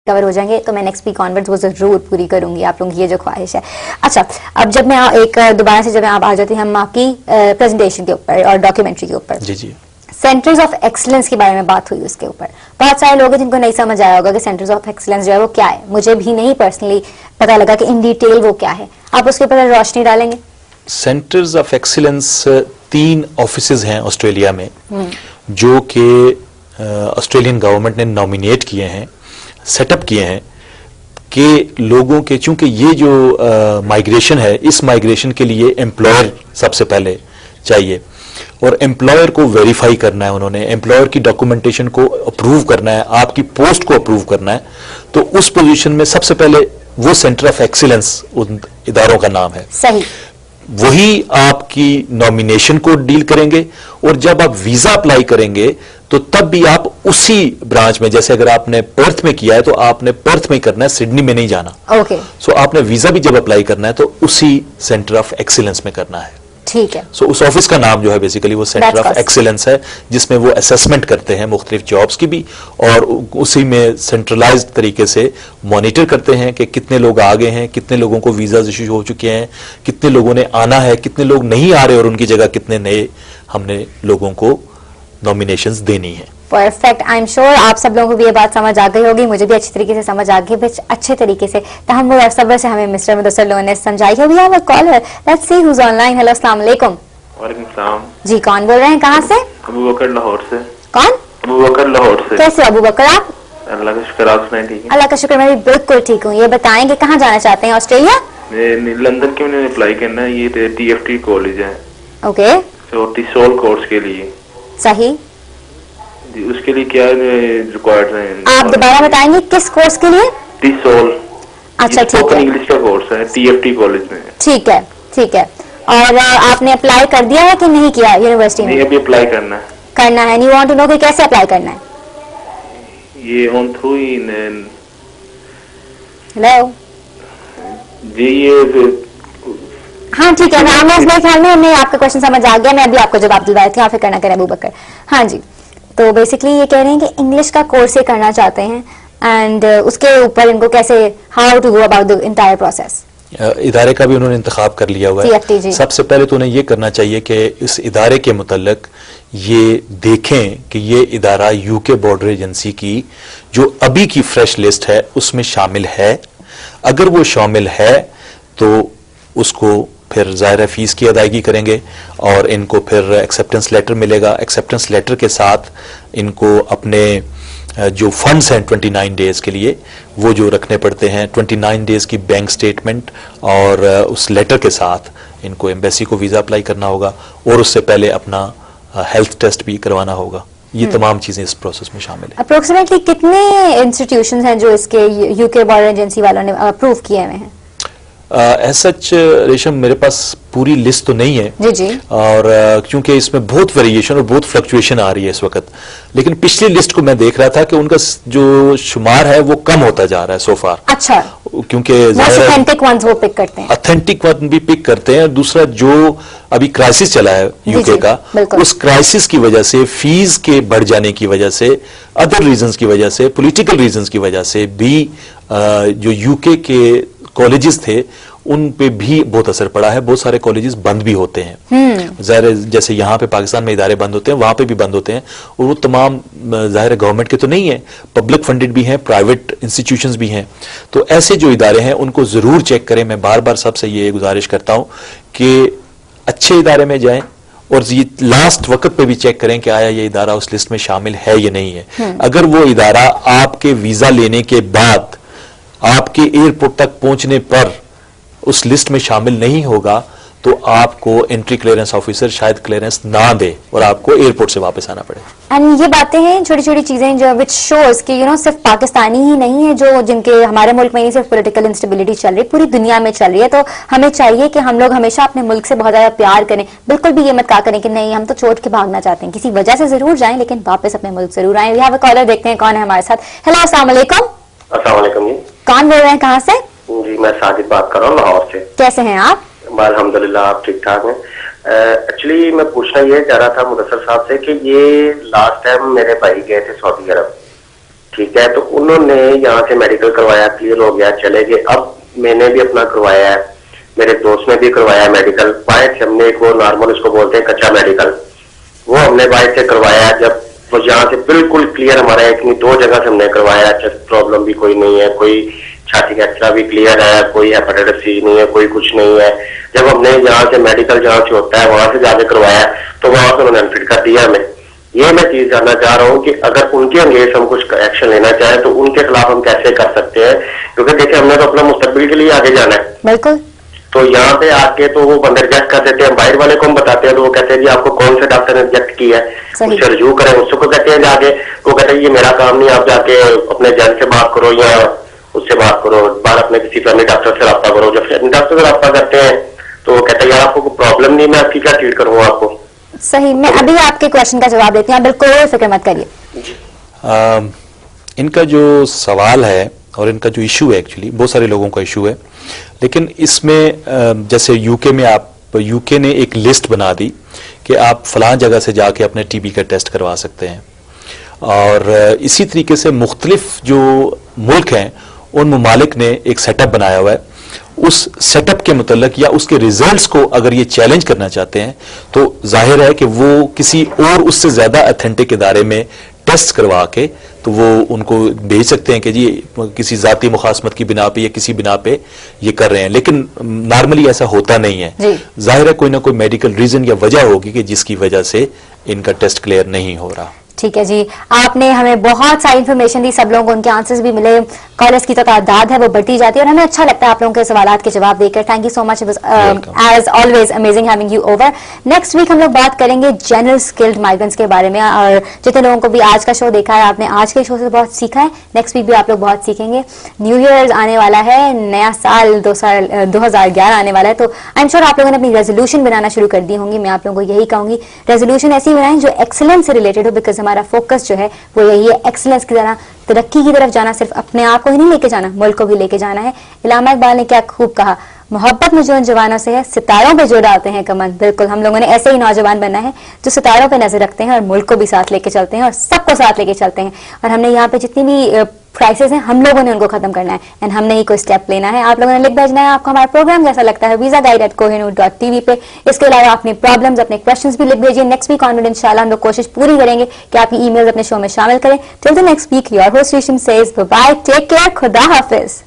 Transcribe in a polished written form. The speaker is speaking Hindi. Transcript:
कवर हो जाएंगे तो मैं नेक्स्ट वीक ऑनवर्ड्स वो जरूर पूरी करूंगी, आप लोगों की ये जो ख्वाहिश है। अच्छा, अब जब मैं एक दोबारा से जब आप आ जाते हैं हम आपकी प्रेजेंटेशन के ऊपर और डॉक्यूमेंट्री के ऊपर, जी जी, सेंटर्स ऑफ एक्सीलेंस के बारे में बात हुई उसके ऊपर। बहुत सारे लोग हैं जिनको नहीं समझ आया होगा कि सेंटर्स ऑफ एक्सीलेंस जो है वो क्या है, मुझे भी नहीं पर्सनली पता लगा कि इन डिटेल वो क्या है, आप उसके ऊपर रोशनी डालेंगे? सेंटर्स ऑफ एक्सीलेंस 3 ऑफिसेज हैं ऑस्ट्रेलिया में जो कि ऑस्ट्रेलियन गवर्नमेंट ने नॉमिनेट किए हैं, सेटअप किए हैं कि लोगों के, चूंकि ये जो माइग्रेशन है, इस माइग्रेशन के लिए एम्प्लॉयर सबसे पहले चाहिए और एम्प्लॉयर को वेरीफाई करना है, उन्होंने एम्प्लॉयर की डॉक्यूमेंटेशन को अप्रूव करना है, आपकी पोस्ट को अप्रूव करना है। तो उस पोजीशन में सबसे पहले वो सेंटर ऑफ एक्सीलेंस उन इदारों का नाम है। सही, वही आपकी नॉमिनेशन को डील करेंगे और जब आप वीजा अप्लाई करेंगे तो तब भी आप उसी ब्रांच में, जैसे अगर आपने पर्थ में किया है तो आपने पर्थ में ही करना है, सिडनी में नहीं जाना। ओके। सो आपने वीजा भी जब अप्लाई करना है तो उसी सेंटर ऑफ एक्सीलेंस में करना है। ठीक है। सो उस ऑफिस का नाम जो है बेसिकली वो सेंटर ऑफ एक्सीलेंस है, जिसमें वो असेसमेंट करते हैं मुख्तलिफ जॉब्स की भी, और उसी में सेंट्रलाइज्ड तरीके से मॉनिटर करते हैं कि कितने लोग आ गए हैं, कितने लोगों को वीजा इशू हो चुके हैं, कितने लोगों ने आना है, कितने लोग नहीं आ रहे और उनकी जगह कितने नए हमने लोगों को नॉमिनेशंस देनी है। परफेक्ट, आई एम श्योर आप सब लोगों को भी ये बात समझ आ गई होगी, मुझे भी अच्छी तरीके से समझ आ गई, अच्छे तरीके से तहम्मुल और सब्र से हमें मिस्टर मुदस्सिर लोगों ने समझाई होगी। We have a caller, let's see who is online. Hello, अस्सलाम वालेकुम। वालेकुम सलाम जी, कौन बोल रहे हैं, कहाँ से? अबू बकर लाहौर से। कौन? अबू बकर लाहौर से। कैसे अबू बकर आप? अल्लाह का शुक्र, आप सुनाए? ठीक है, अल्लाह का शुक्र, मैं भी बिल्कुल ठीक हूँ। ये बताएंगे कहाँ जाना चाहते हैं? ऑस्ट्रेलिया? लंदन के मैंने अप्लाई करना है, ये TFT कॉलेज है। ओके। टिसोल कोर्स के लिए। सही, उसके लिए क्या रिक्वायर्ड है? आप दोबारा बताएंगे किस कोर्स के लिए? टिसोल। अच्छा, ठीक है, इंग्लिश का कोर्स है, TFT कॉलेज में। ठीक है, ठीक है। और आपने अप्लाई कर दिया है कि नहीं किया यूनिवर्सिटी में? नहीं, अभी अप्लाई करना है। करना है, यू वांट टू नो कि कैसे अप्लाई करना है? ये ऑन थ्रू ही। हेलो जी, ये हाँ ठीक है, मेरे ख्याल में हमें आपका क्वेश्चन समझ आ गया, मैं अभी आपको जवाब दिलवाई थी, आप फिक्र ना करें अबू बकर। हाँ जी, तो बेसिकली ये कह रहे हैं कि इंग्लिश का कोर्स ये करना चाहते हैं एंड उसके ऊपर इनको कैसे, how to go about the entire process. इदारे का भी उन्होंने इंतखाब कर लिया हुआ है। सबसे पहले तो उन्हें ये करना चाहिए कि इस इदारे के मुतल्लिक ये देखें कि ये इदारा यूके बॉर्डर एजेंसी की जो अभी की फ्रेश लिस्ट है उसमें शामिल है। अगर वो शामिल है तो उसको फिर ज़ाहिर फीस की अदायगी करेंगे और इनको फिर एक्सेप्टेंस लेटर मिलेगा। एक्सेप्टेंस लेटर के साथ इनको अपने जो फंड्स हैं 29 डेज के लिए वो जो रखने पड़ते हैं, 29 डेज की बैंक स्टेटमेंट और उस लेटर के साथ इनको एम्बेसी को वीज़ा अप्लाई करना होगा और उससे पहले अपना हेल्थ टेस्ट भी करवाना होगा। ये तमाम चीजें इस प्रोसेस में शामिल है। अप्रोक्सीमेटली कितने इंस्टीट्यूशंस हैं जो इसके यूके बॉर्डर एजेंसी वालों ने अप्रूव किए हुए हैं? सच रेशम मेरे पास पूरी लिस्ट तो नहीं है जी जी, और क्योंकि इसमें बहुत वेरिएशन और बहुत फ्लक्चुएशन आ रही है इस वक्त, लेकिन पिछली लिस्ट को मैं देख रहा था कि उनका जो शुमार है वो कम होता जा रहा है सो फार। अच्छा, क्योंकि ऑथेंटिक वंस वो पिक करते हैं, ऑथेंटिक वन भी पिक करते हैं। दूसरा जो अभी क्राइसिस चला है यूके का, उस क्राइसिस की वजह से, फीस के बढ़ जाने की वजह से, अदर रीजंस की वजह से, पॉलिटिकल रीजंस की वजह से भी जो यूके के कॉलेजेस थे उन पे भी बहुत असर पड़ा है। बहुत सारे कॉलेजेस बंद भी होते हैं, ज़ाहिर जैसे यहाँ पे पाकिस्तान में इदारे बंद होते हैं वहां पे भी बंद होते हैं, और वो तमाम ज़ाहिर गवर्नमेंट के तो नहीं है, पब्लिक फंडेड भी हैं, प्राइवेट इंस्टीट्यूशंस भी हैं। तो ऐसे जो इदारे हैं उनको ज़रूर चेक करें। मैं बार बार सबसे ये गुजारिश करता हूँ कि अच्छे इदारे में जाएं और ये लास्ट वक्त पे भी चेक करें कि आया ये इदारा उस लिस्ट में शामिल है या नहीं है। अगर वो इदारा आपके वीज़ा लेने के बाद आपके एयरपोर्ट तक पहुंचने पर उस लिस्ट में शामिल नहीं होगा तो आपको एंट्री क्लियरेंस ऑफिसर शायद क्लियरेंस ना दे और आपको एयरपोर्ट से वापस आना पड़े। एंड ये बातें हैं छोटी छोटी चीजें जो विच शोज कि सिर्फ पाकिस्तानी ही नहीं है जो जिनके हमारे मुल्क में नहीं सिर्फ पॉलिटिकल इंस्टेबिलिटी चल रही है, पूरी दुनिया में चल रही है। तो हमें चाहिए कि हम लोग हमेशा अपने मुल्क से बहुत ज्यादा प्यार करें, बिल्कुल भी ये मत कहा करें कि नहीं हम तो छोड़ के भागना चाहते हैं, किसी वजह से जरूर जाएं लेकिन वापस अपने मुल्क जरूर आए। यहाँ कॉलर देखते हैं कौन है हमारे साथ। हेलो, अस्सलाम वालेकुम। अस्सलाम वालेकुम। कौन बोल रहे हैं, कहाँ से? जी मैं साजिद बात कर रहा हूँ लाहौर से। कैसे हैं आप? अल्हम्दुलिल्लाह, आप ठीक ठाक हैं। एक्चुअली मैं पूछना ये चाह रहा था मुदस्सिर साहब से कि ये लास्ट टाइम मेरे भाई गए थे सऊदी अरब, ठीक है, तो उन्होंने यहाँ से मेडिकल करवाया, क्लियर हो गया, चले गए। अब मैंने भी अपना करवाया है, मेरे दोस्त ने भी करवाया मेडिकल। बाइट से हमने एक वो नॉर्मल उसको बोलते हैं कच्चा मेडिकल, वो हमने बाइट से करवाया। जब वो यहाँ से बिल्कुल क्लियर हमारा एक नहीं 2 जगह से हमने करवाया, चेस्ट प्रॉब्लम भी कोई नहीं है, कोई छाती का एक्सरा भी क्लियर है, कोई हेपेटाइटिस सी नहीं है, कोई कुछ नहीं है। जब हमने यहाँ से मेडिकल जहाँ से होता है वहां से जाके करवाया तो वहां से उन्होंने अनफिट कर दिया हमें। ये मैं चीज जानना चाह रहा हूँ कि अगर उनके अंगेज हम कुछ एक्शन लेना चाहें तो उनके खिलाफ हम कैसे कर सकते हैं, क्योंकि देखिए हमने तो अपना मुस्तकबिल के लिए आगे जाना है। बिल्कुल। तो यहाँ पे आके तो वो बंदे रिजेक्ट कर देते हैं, बाहर वाले को हम बताते हैं तो वो कहते हैं जी आपको कौन से डॉक्टर ने रिजेक्ट किया है, उससे रिव्यू करें। उसको कहते हैं जाके, वो कहते हैं ये मेरा काम नहीं, आप जाके अपने जज से बात करो या उससे बात करो, बाहर अपने किसी फैमिली डॉक्टर से रब्ता करो। जब फैमिली डॉक्टर से रब्ता करते हैं तो वो कहते हैं यार आपको प्रॉब्लम नहीं, मैं आपकी क्या ट्रीट करूँ आपको। सही, मैं अभी आपके क्वेश्चन का जवाब देती हूँ, बिल्कुल फिक्र मत करिए। इनका जो सवाल है और इनका जो इशू है, एक्चुअली बहुत सारे लोगों का इशू है, लेकिन इसमें जैसे यूके ने एक लिस्ट बना दी कि आप फलां जगह से जाके अपने टीबी का टेस्ट करवा सकते हैं, और इसी तरीके से मुख्तलिफ जो मुल्क हैं उन ममालिक ने एक सेटअप बनाया हुआ है। उस सेटअप के मुतल्लिक या उसके रिजल्ट्स को अगर ये चैलेंज करना चाहते हैं तो जाहिर है कि वो किसी और उससे ज्यादा अथेंटिक इदारे में टेस्ट करवा के तो वो उनको भेज सकते हैं कि जी किसी जाती मुखासमत की बिना पे या किसी बिना पे ये कर रहे हैं, लेकिन नॉर्मली ऐसा होता नहीं है। जाहिर है कोई ना कोई मेडिकल रीजन या वजह होगी कि जिसकी वजह से इनका टेस्ट क्लियर नहीं हो रहा। ठीक है जी, आपने हमें बहुत सारी इन्फॉर्मेशन दी, सब लोगों को उनके आंसर्स भी मिले, कॉलर्स की तो तादाद है वो बढ़ती जाती है और हमें अच्छा लगता है आप लोगों के सवालों के जवाब देकर। Thank you so much, as always amazing having you over. Next week हम लोग बात करेंगे जनरल स्किल्ड माइग्रेंट्स के बारे में, और जितने लोगों को भी आज का शो देखा है, आपने आज के शो से बहुत सीखा है, नेक्स्ट वीक भी आप लोग बहुत सीखेंगे। न्यू ईयर आने वाला है, नया साल 2011 आने वाला है, तो आई एम श्योर आप लोगों ने अपनी रेजोल्यूशन बनाना शुरू कर दी होंगी। मैं आप लोगों को यही कहूंगी, रेजोल्यूशन ऐसी बनाएं जो एक्सीलेंस से रिलेटेड हो, बिकॉज हमारा फोकस जो है वो यही है, एक्सीलेंस की तरह, तरक्की की तरफ जाना। सिर्फ अपने आप को ही नहीं लेके जाना, मुल्क को भी लेके जाना है। इलामा इकबाल ने क्या खूब कहा, मोहब्बत में जो उन जवानों से है सितारों पे जो डालते हैं कमर। बिल्कुल हम लोगों ने ऐसे ही नौजवान बनना है जो सितारों पे नजर रखते हैं और मुल्क को भी साथ लेके चलते हैं और सबको साथ लेके चलते हैं। और हमने यहाँ पे जितनी भी क्राइसिस हैं हम लोगों ने उनको खत्म करना है, एंड हमने ही कोई स्टेप लेना है। आप लोगों ने लिख भेजना है आपको हमारा प्रोग्राम कैसा लगता है visaguide@kohinoor.tv पे। इसके अलावा अपने प्रॉब्लम्स, अपने क्वेश्चंस भी लिख भेजिए। नेक्स्ट वीक ऑनवर्ड इंशाल्लाह हम लोग कोशिश पूरी करेंगे कि आपकी ईमेल्स अपने शो में शामिल करें। Till the next week, your host Resham says bye, take care, खुदा हाफिज।